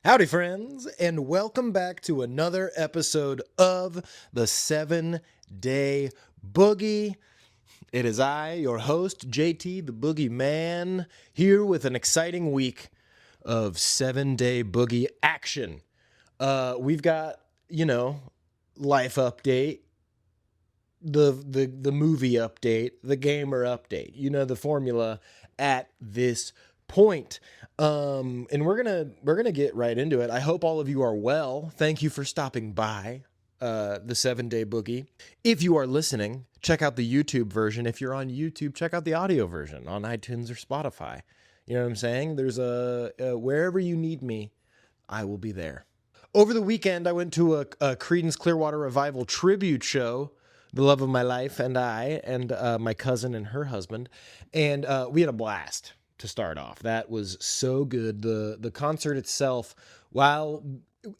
Howdy, friends, and welcome back to another episode of the 7-Day Boogie. It is I, your host, JT, the Boogieman, here with an exciting week of 7-Day Boogie action. We've got, life update, the movie update, the gamer update. You know the formula at this point. And we're gonna get right into it. I hope all of you are well. Thank you for stopping by the 7-Day Boogie. If you are listening, check out the YouTube version. If you're on YouTube, check out the audio version on iTunes or Spotify. You know what I'm saying? There's a wherever you need me, I will be there. Over the weekend, I went to a Creedence Clearwater Revival tribute show. The love of my life and I and my cousin and her husband, and we had a blast. To start off, that was so good. The concert itself, while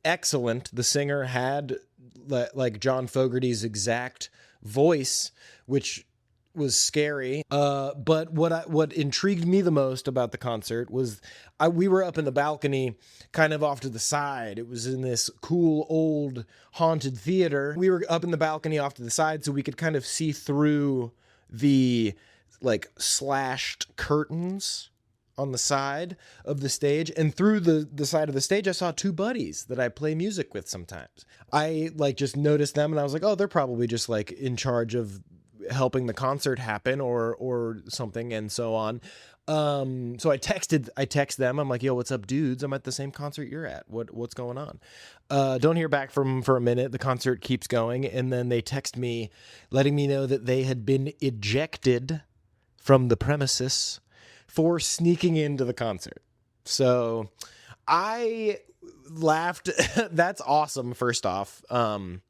excellent, the singer had like John Fogerty's exact voice, which was scary. But what intrigued me the most about the concert was we were up in the balcony, kind of off to the side. It was in this cool old haunted theater. We were up in the balcony off to the side, so we could kind of see through the like slashed curtains on the side of the stage, and through the side of the stage I saw two buddies that I play music with sometimes. I just noticed them and I was like, oh, they're probably just like in charge of helping the concert happen or something and so on. So I text them. I'm like, yo, what's up, dudes? I'm at the same concert you're at. What's going on? Don't hear back from them for a minute. The concert keeps going, and then they text me letting me know that they had been ejected from the premises for sneaking into the concert. So I laughed. That's awesome, first off, to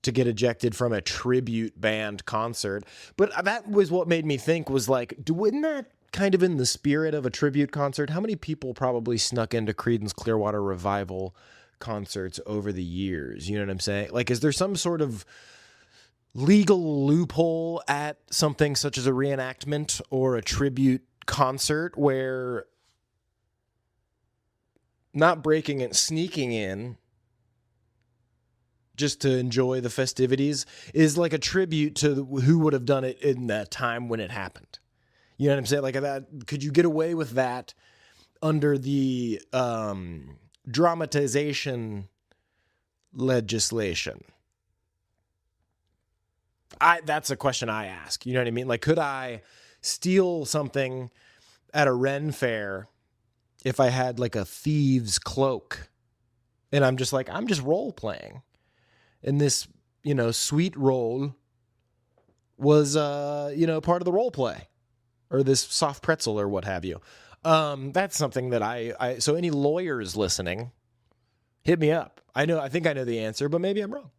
get ejected from a tribute band concert. But that was what made me think was like, wouldn't that kind of in the spirit of a tribute concert? How many people probably snuck into Creedence Clearwater Revival concerts over the years? You know what I'm saying? Like, is there some sort of legal loophole at something such as a reenactment or a tribute concert where not breaking and sneaking in just to enjoy the festivities is like a tribute to who would have done it in that time when it happened? You know what I'm saying? Like that, could you get away with that under the dramatization legislation? That's a question I ask. You know what I mean? Like, could I steal something at a Ren fair if I had like a thieves cloak and I'm just role playing, and this, sweet role was, part of the role play, or this soft pretzel or what have you. That's something that so any lawyers listening, hit me up. I think I know the answer, but maybe I'm wrong.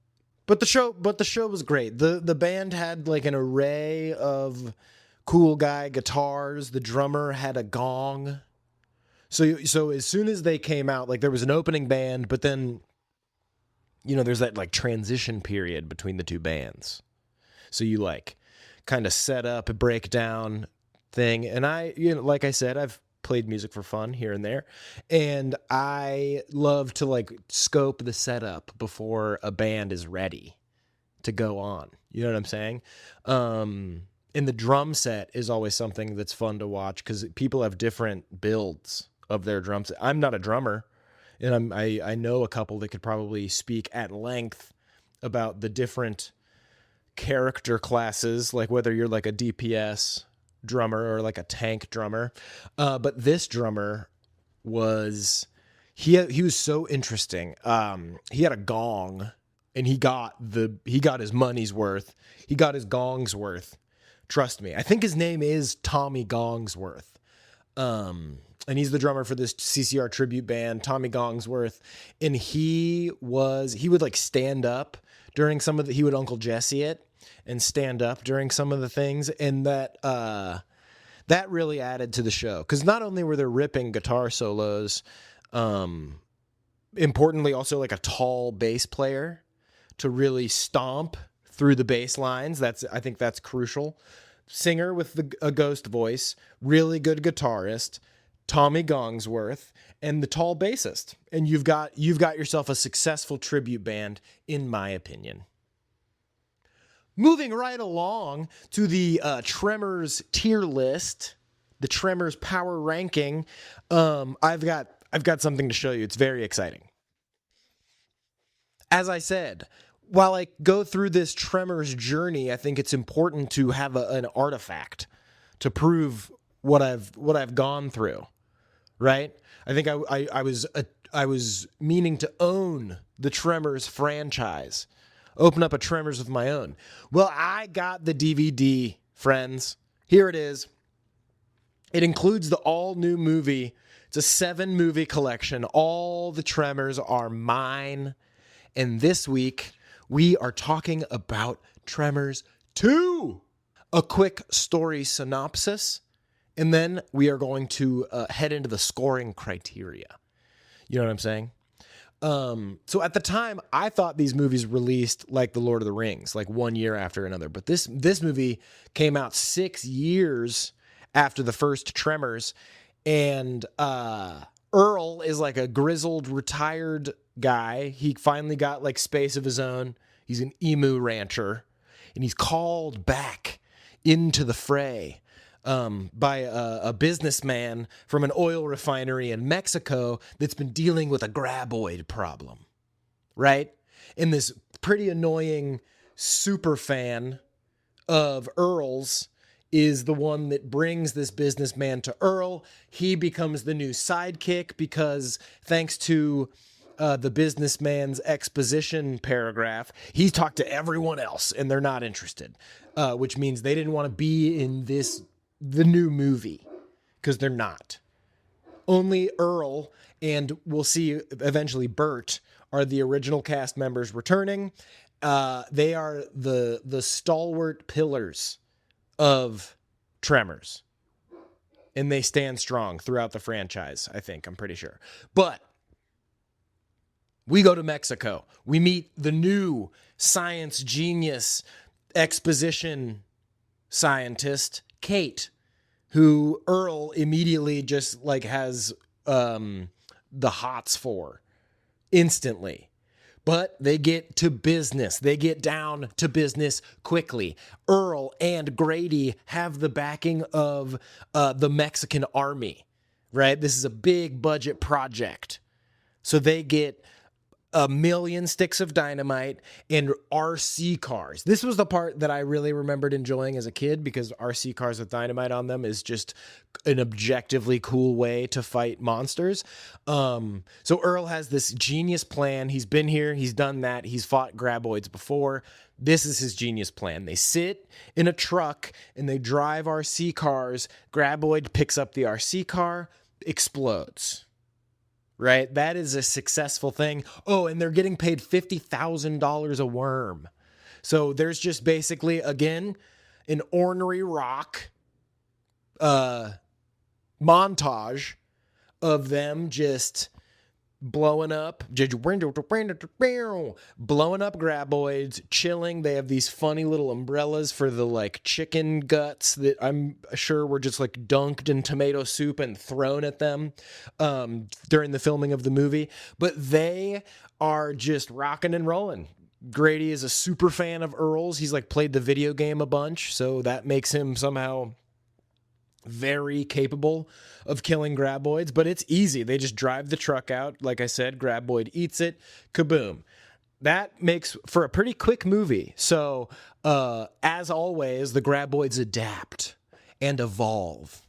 But the show was great. The band had like an array of cool guy guitars. The drummer had a gong. So as soon as they came out, like there was an opening band, but then, there's that like transition period between the two bands. So you like kind of set up a breakdown thing. And like I said, I've played music for fun here and there, and I love to like scope the setup before a band is ready to go on. You know what I'm saying? And the drum set is always something that's fun to watch because people have different builds of their drum set. I'm not a drummer, and I know a couple that could probably speak at length about the different character classes, like whether you're like a DPS drummer or like a tank drummer. But this drummer was, he was so interesting. He had a gong, and he got his money's worth. He got his gong's worth. Trust me. I think his name is Tommy Gongsworth. And he's the drummer for this CCR tribute band, Tommy Gongsworth. And he would like stand up during some of the, he would Uncle Jesse it and stand up during some of the things. And that really added to the show. Because not only were there ripping guitar solos, importantly also like a tall bass player to really stomp through the bass lines. I think that's crucial. Singer with a ghost voice, really good guitarist, Tommy Gongsworth, and the tall bassist. And you've got yourself a successful tribute band, in my opinion. Moving right along to the Tremors tier list, the Tremors power ranking. I've got something to show you. It's very exciting. As I said, while I go through this Tremors journey, I think it's important to have an artifact to prove what I've gone through, right? I think I was meaning to own the Tremors franchise, open up a Tremors of my own. Well, I got the DVD, friends. Here it is. It includes the all-new movie. It's a 7-movie collection. All the Tremors are mine. And this week, we are talking about Tremors 2. A quick story synopsis, and then we are going to head into the scoring criteria. You know what I'm saying? So at the time, I thought these movies released like The Lord of the Rings, like one year after another. But this movie came out 6 years after the first Tremors, and Earl is like a grizzled, retired guy. He finally got like space of his own. He's an emu rancher, and he's called back into the fray by a businessman from an oil refinery in Mexico that's been dealing with a graboid problem, right? And this pretty annoying super fan of Earl's is the one that brings this businessman to Earl. He becomes the new sidekick because thanks to the businessman's exposition paragraph, he's talked to everyone else and they're not interested, which means they didn't want to be in the new movie because they're not. Only Earl and we'll see eventually Bert are the original cast members returning. They are the stalwart pillars of Tremors, and they stand strong throughout the franchise. I'm pretty sure. But we go to Mexico. We meet the new science genius exposition scientist, Kate, who Earl immediately just like has the hots for instantly. But they get to business. They get down to business quickly. Earl and Grady have the backing of the Mexican army, right? This is a big budget project. So they get 1 million sticks of dynamite and RC cars. This was the part that I really remembered enjoying as a kid because RC cars with dynamite on them is just an objectively cool way to fight monsters. So Earl has this genius plan. He's been here. He's done that. He's fought graboids before. This is his genius plan. They sit in a truck and they drive RC cars. Graboid picks up the RC car, explodes. Right? That is a successful thing. Oh, and they're getting paid $50,000 a worm. So there's just basically, again, an ornery rock montage of them just blowing up graboids, chilling. They have these funny little umbrellas for the like chicken guts that I'm sure were just like dunked in tomato soup and thrown at them during the filming of the movie. But they are just rocking and rolling. Grady is a super fan of Earl's. He's like played the video game a bunch, so that makes him somehow very capable of killing graboids, but it's easy. They just drive the truck out. Like I said, graboid eats it. Kaboom. That makes for a pretty quick movie. So, as always, the graboids adapt and evolve.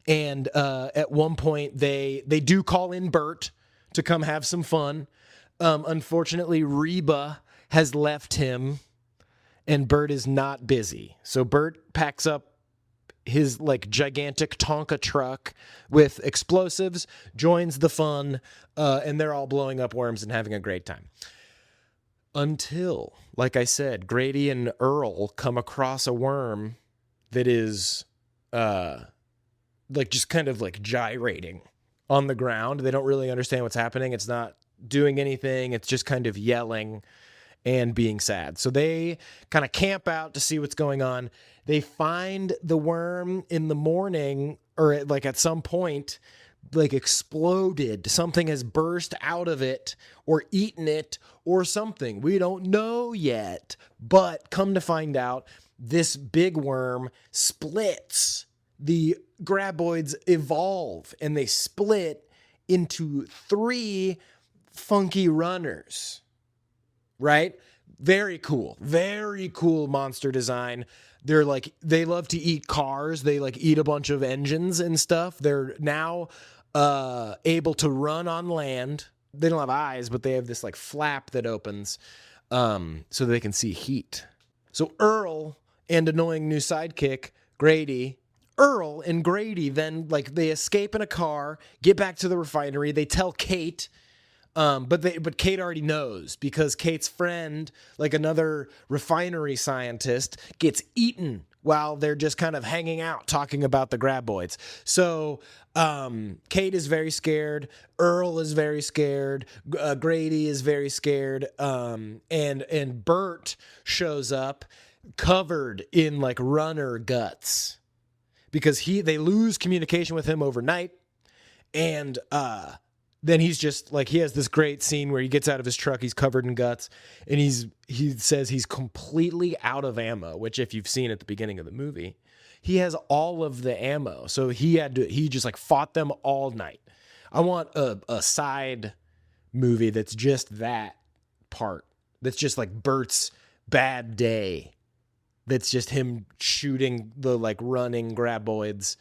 And at one point, they do call in Bert to come have some fun. Unfortunately, Reba has left him, and Bert is not busy. So Bert packs up his like gigantic Tonka truck with explosives, joins the fun, and they're all blowing up worms and having a great time. Until, like I said, Grady and Earl come across a worm that is like just kind of like gyrating on the ground. They don't really understand what's happening. It's not doing anything. It's just kind of yelling and being sad. So they kind of camp out to see what's going on. They find the worm in the morning, or like at some point, like exploded. Something has burst out of it or eaten it or something. We don't know yet. But come to find out, this big worm splits. The graboids evolve and they split into 3 funky runners. Right? Very cool. Very cool monster design. They're like, they love to eat cars. They like eat a bunch of engines and stuff. They're now able to run on land. They don't have eyes, but they have this like flap that opens so they can see heat. So Earl and annoying new sidekick, Grady. Earl and Grady then like they escape in a car, get back to the refinery. They tell Kate. But Kate already knows because Kate's friend, like another refinery scientist, gets eaten while they're just kind of hanging out talking about the graboids. So Kate is very scared. Earl is very scared. Grady is very scared. And Bert shows up covered in like runner guts because they lose communication with him overnight. And then he's just like, he has this great scene where he gets out of his truck, he's covered in guts, and he says he's completely out of ammo, which if you've seen at the beginning of the movie, he has all of the ammo. So he just like fought them all night. I want a side movie that's just that part. That's just like Bert's bad day. That's just him shooting the like running graboids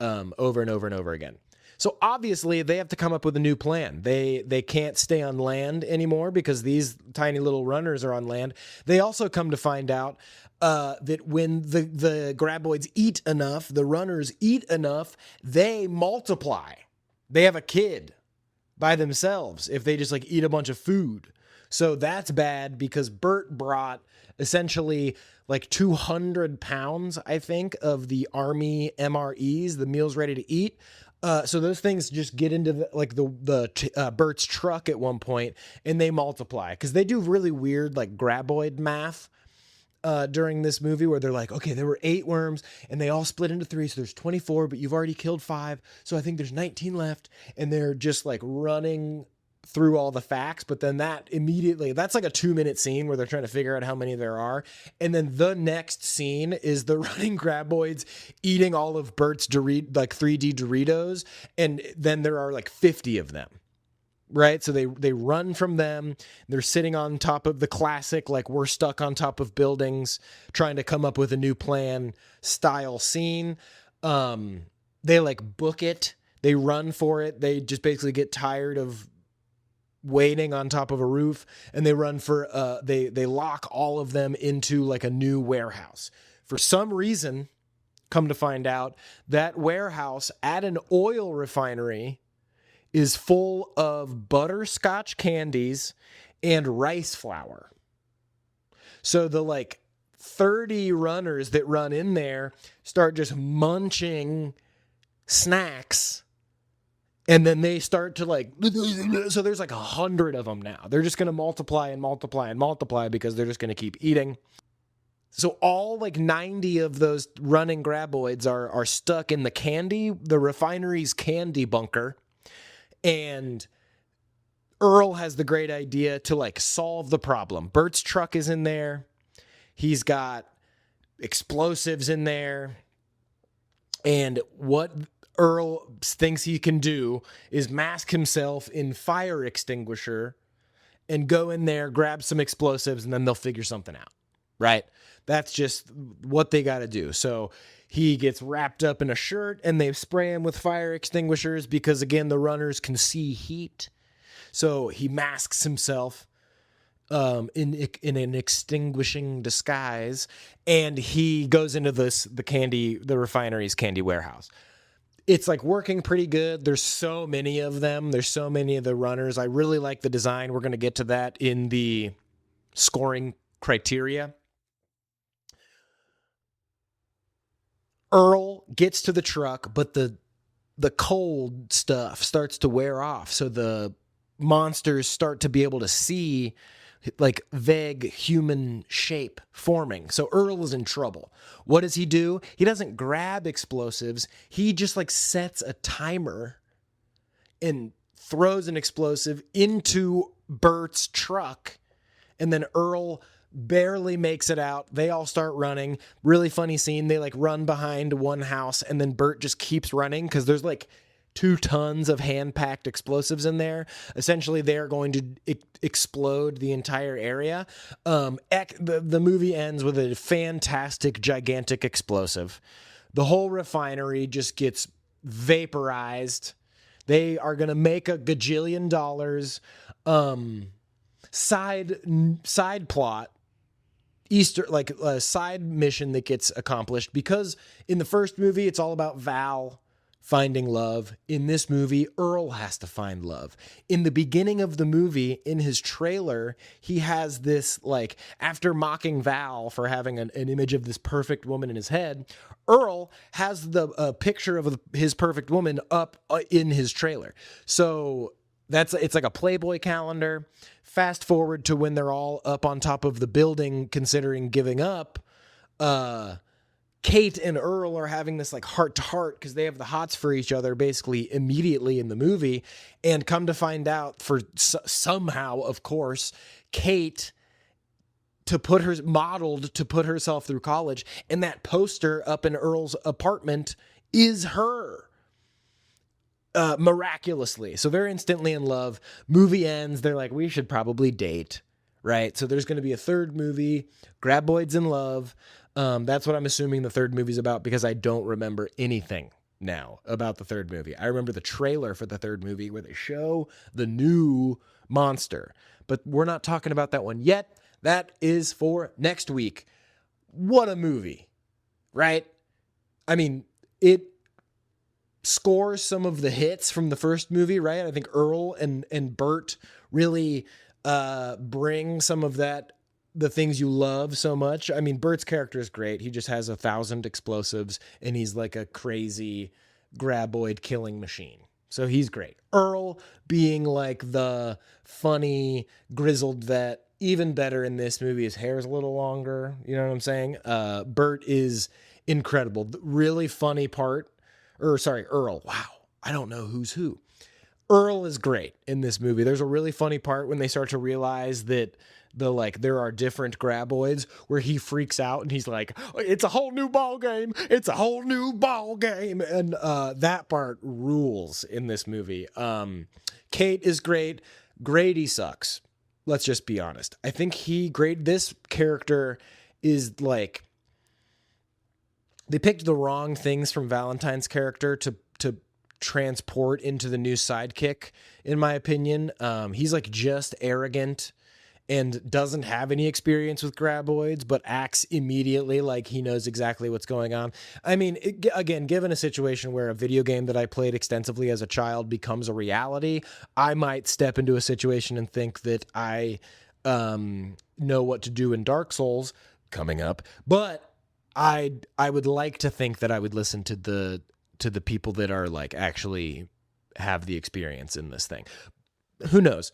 over and over and over again. So obviously they have to come up with a new plan. They can't stay on land anymore because these tiny little runners are on land. They also come to find out that when the graboids eat enough, the runners eat enough, they multiply. They have a kid by themselves if they just like eat a bunch of food. So that's bad because Bert brought essentially like 200 pounds, I think, of the Army MREs, the meals ready to eat. So those things just get into the Bert's truck at one point and they multiply because they do really weird like graboid math during this movie where they're like, okay, there were 8 worms and they all split into 3. So there's 24, but you've already killed 5. So I think there's 19 left. And they're just like running through all the facts. But then that's like a 2-minute scene where they're trying to figure out how many there are. And then the next scene is the running graboids eating all of Bert's 3D Doritos. And then there are like 50 of them. Right. So they run from them. They're sitting on top of the classic, like we're stuck on top of buildings trying to come up with a new plan style scene. They like book it. They run for it. They just basically get tired of waiting on top of a roof and they run for they lock all of them into like a new warehouse. For some reason, come to find out, that warehouse at an oil refinery is full of butterscotch candies and rice flour. So the like 30 runners that run in there start just munching snacks. And then they start to like, so there's like 100 of them now. They're just going to multiply and multiply and multiply because they're just going to keep eating. So all like 90 of those running graboids are stuck in the refinery's candy bunker. And Earl has the great idea to like solve the problem. Bert's truck is in there. He's got explosives in there. And what Earl thinks he can do is mask himself in fire extinguisher and go in there, grab some explosives, and then they'll figure something out. Right? That's just what they got to do. So he gets wrapped up in a shirt and they spray him with fire extinguishers because, again, the runners can see heat. So he masks himself in an extinguishing disguise and he goes into the refinery's candy warehouse. It's like working pretty good. There's so many of them. There's so many of the runners. I really like the design. We're going to get to that in the scoring criteria. Earl gets to the truck, but the cold stuff starts to wear off, so the monsters start to be able to see like vague human shape forming. So Earl is in trouble. What does he do? He doesn't grab explosives. He just like sets a timer and throws an explosive into Bert's truck, and then Earl barely makes it out. They all start running. Really funny scene. They like run behind one house, and then Bert just keeps running because there's like 2 tons of hand-packed explosives in there. Essentially, they're going to explode the entire area. The movie ends with a fantastic, gigantic explosive. The whole refinery just gets vaporized. They are going to make a gajillion dollars. Side plot, Easter, like a side mission that gets accomplished, because in the first movie it's all about Val finding love. In this movie, Earl has to find love. In the beginning of the movie, in his trailer, he has this, like, after mocking Val for having an image of this perfect woman in his head, Earl has the picture of his perfect woman up in his trailer. So it's like a Playboy calendar. Fast forward to when they're all up on top of the building considering giving up. Kate and Earl are having this like heart to heart because they have the hots for each other basically immediately in the movie, and come to find out, for somehow, of course, Kate modeled to put herself through college, and that poster up in Earl's apartment is her. Miraculously. So they're instantly in love. Movie ends. They're like, we should probably date, right? So there's going to be a third movie, Graboids in Love. That's what I'm assuming the third movie's about, because I don't remember anything now about the third movie. I remember the trailer for the third movie where they show the new monster, but we're not talking about that one yet. That is for next week. What a movie, right? I mean, it scores some of the hits from the first movie, right? I think Earl and Bert really bring some of that, the things you love so much. I mean, Bert's character is great. He just has 1,000 explosives, and he's like a crazy graboid killing machine. So he's great. Earl being like the funny, grizzled vet. Even better in this movie, his hair's a little longer. You know what I'm saying? Bert is incredible. Really funny part. Earl. Wow. I don't know who's who. Earl is great in this movie. There's a really funny part when they start to realize that there are different graboids, where he freaks out and he's like, it's a whole new ball game. It's a whole new ball game. And that part rules in this movie. Kate is great. Grady sucks. Let's just be honest. I think this character is like, they picked the wrong things from Valentine's character to transport into the new sidekick, in my opinion. He's like just arrogant and doesn't have any experience with graboids, but acts immediately like he knows exactly what's going on. I mean, again, given a situation where a video game that I played extensively as a child becomes a reality, I might step into a situation and think that I know what to do in Dark Souls coming up, but I would like to think that I would listen to the people that are like actually have the experience in this thing. Who knows?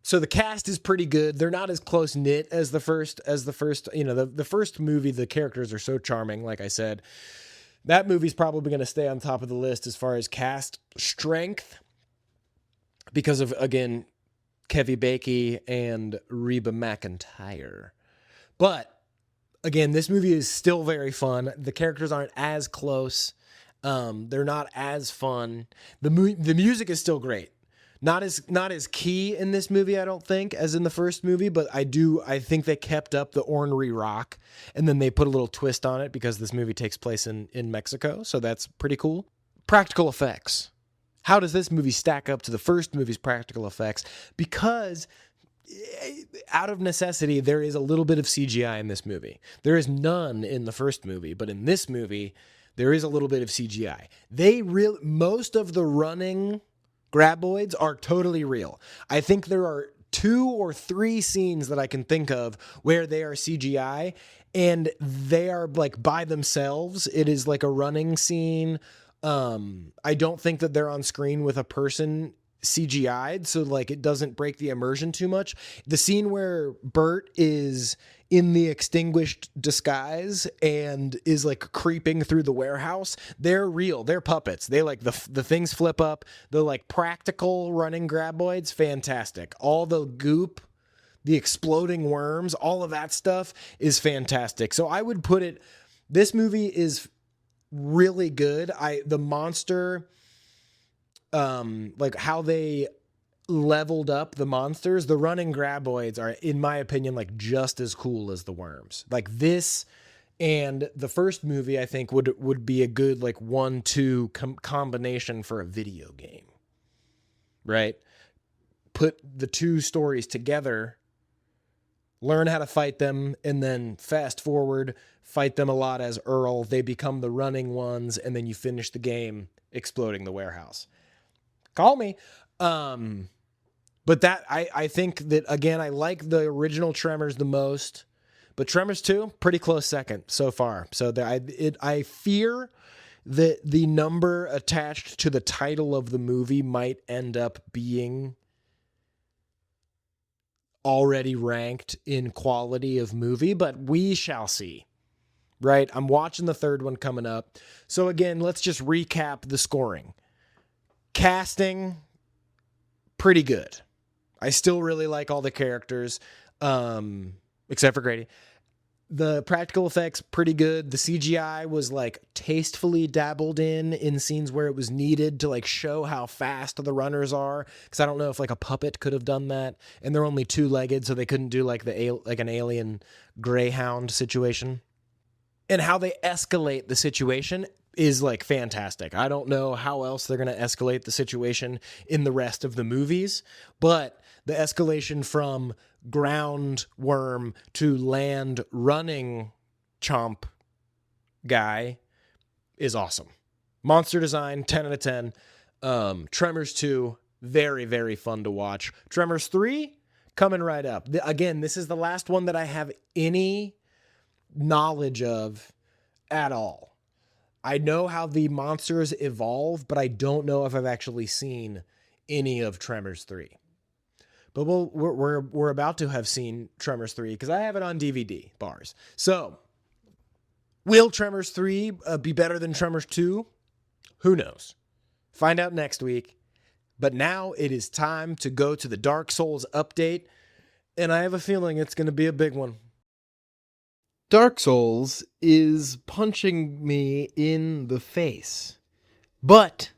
So the cast is pretty good. They're not as close knit as the first, you know, the first movie. The characters are so charming. Like I said, that movie's probably going to stay on top of the list as far as cast strength because of, again, Kevin Bacon and Reba McEntire. But again, this movie is still very fun. The characters aren't as close. They're not as fun. The music is still great. Not as key in this movie, I don't think, as in the first movie, but I think they kept up the ornery rock, and then they put a little twist on it because this movie takes place in Mexico, so that's pretty cool. Practical effects. How does this movie stack up to the first movie's practical effects? Because out of necessity, there is a little bit of CGI in this movie. There is none in the first movie, but in this movie, there is a little bit of CGI. Most of the running graboids are totally real. I think there are 2 or 3 scenes that I can think of where they are CGI, and they are like by themselves. It is like a running scene. I don't think that they're on screen with a person CGI'd, so like it doesn't break the immersion too much. The scene where Bert is in the extinguished disguise and is like creeping through the warehouse, they're real. They're puppets. They like the things flip up. The like practical running graboids, fantastic. All the goop, the exploding worms, all of that stuff is fantastic. So I would put it, this movie is really good. The monster, like how they leveled up the monsters, the running graboids are, in my opinion, like just as cool as the worms. Like this and the first movie, I think would be a good like 1-2 combination for a video game, right? Put the two stories together, learn how to fight them, and then fast forward, fight them a lot as Earl. They become the running ones, and then you finish the game exploding the warehouse. Call me. But that I think that, again, I like the original Tremors the most, but Tremors 2, pretty close second so far. So I fear that the number attached to the title of the movie might end up being already ranked in quality of movie, but we shall see. Right? I'm watching the third one coming up. So again, let's just recap the scoring. Casting, pretty good. I still really like all the characters, except for Grady. The practical effects, pretty good. The CGI was like tastefully dabbled in scenes where it was needed to like show how fast the runners are. Because I don't know if like a puppet could have done that, and they're only 2-legged, so they couldn't do like an alien greyhound situation. And how they escalate the situation is like fantastic. I don't know how else they're going to escalate the situation in the rest of the movies, but the escalation from ground worm to land running chomp guy is awesome. Monster design, 10 out of 10. Tremors 2, very, very fun to watch. Tremors 3, coming right up. Again, this is the last one that I have any knowledge of at all. I know how the monsters evolve, but I don't know if I've actually seen any of Tremors 3. But we're about to have seen Tremors 3 because I have it on DVD, bars. So, will Tremors 3 be better than Tremors 2? Who knows? Find out next week. But now it is time to go to the Dark Souls update, and I have a feeling it's going to be a big one. Dark Souls is punching me in the face, but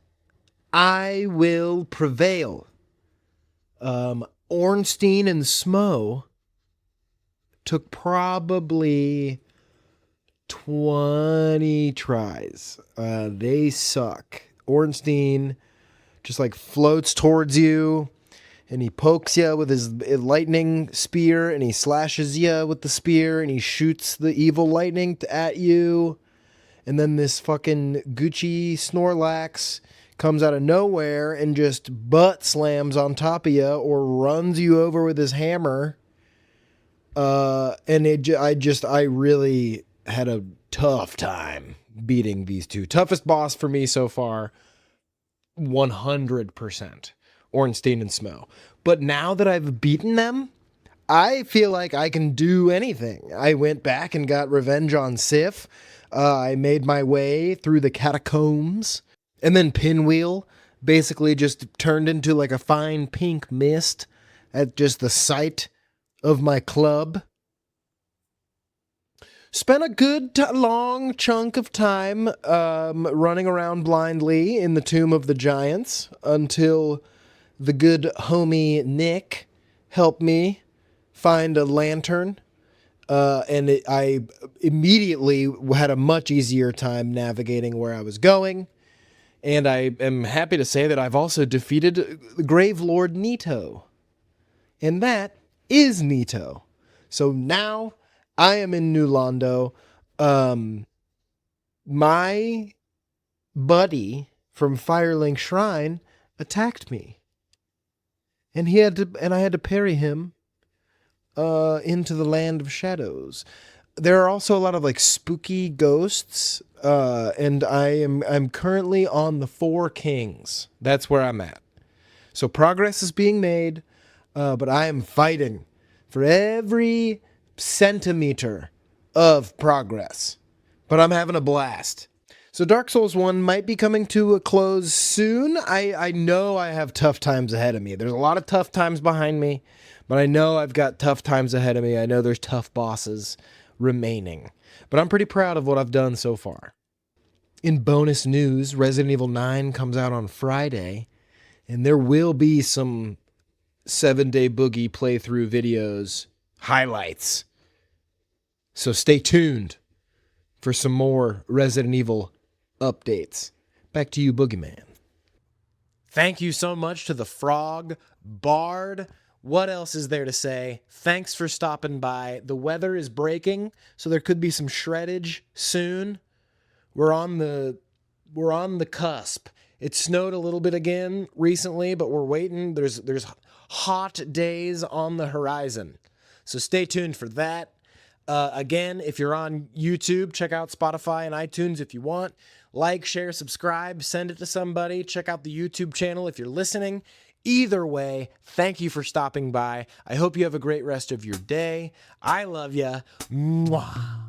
I will prevail. Ornstein and Smo took probably 20 tries. They suck. Ornstein just like floats towards you, and he pokes you with his lightning spear, and he slashes you with the spear, and he shoots the evil lightning at you. And then this fucking Gucci Snorlax comes out of nowhere and just butt slams on top of you or runs you over with his hammer. And I really had a tough time beating these two. Toughest boss for me so far, 100%. Ornstein and Smo. But now that I've beaten them, I feel like I can do anything. I went back and got revenge on Sif. I made my way through the catacombs. And then Pinwheel basically just turned into like a fine pink mist at just the sight of my club. Spent a good long chunk of time running around blindly in the Tomb of the Giants until the good homie Nick helped me find a lantern. I immediately had a much easier time navigating where I was going. And I am happy to say that I've also defeated Grave Lord Nito. And that is Nito. So now I am in New Londo. My buddy from Firelink Shrine attacked me. and I had to parry him into the land of shadows. There are also a lot of like spooky ghosts, and I'm currently on the Four Kings. That's where I'm at. So progress is being made, but I am fighting for every centimeter of progress. But I'm having a blast. So Dark Souls 1 might be coming to a close soon. I know I have tough times ahead of me. There's a lot of tough times behind me, but I know I've got tough times ahead of me. I know there's tough bosses remaining. But I'm pretty proud of what I've done so far. In bonus news, Resident Evil 9 comes out on Friday, and there will be some 7-Day Boogie playthrough videos, highlights. So stay tuned for some more Resident Evil updates. Back to you, Boogieman. Thank you so much to the Frog Bard. What else is there to say? Thanks for stopping by. The weather is breaking, so there could be some shreddage soon. We're on the cusp. It snowed a little bit again recently, but we're waiting. There's hot days on the horizon. So stay tuned for that. Again, if you're on YouTube, check out Spotify and iTunes if you want. Like, share, subscribe, send it to somebody. Check out the YouTube channel if you're listening. Either way, thank you for stopping by. I hope you have a great rest of your day. I love ya. Mwah.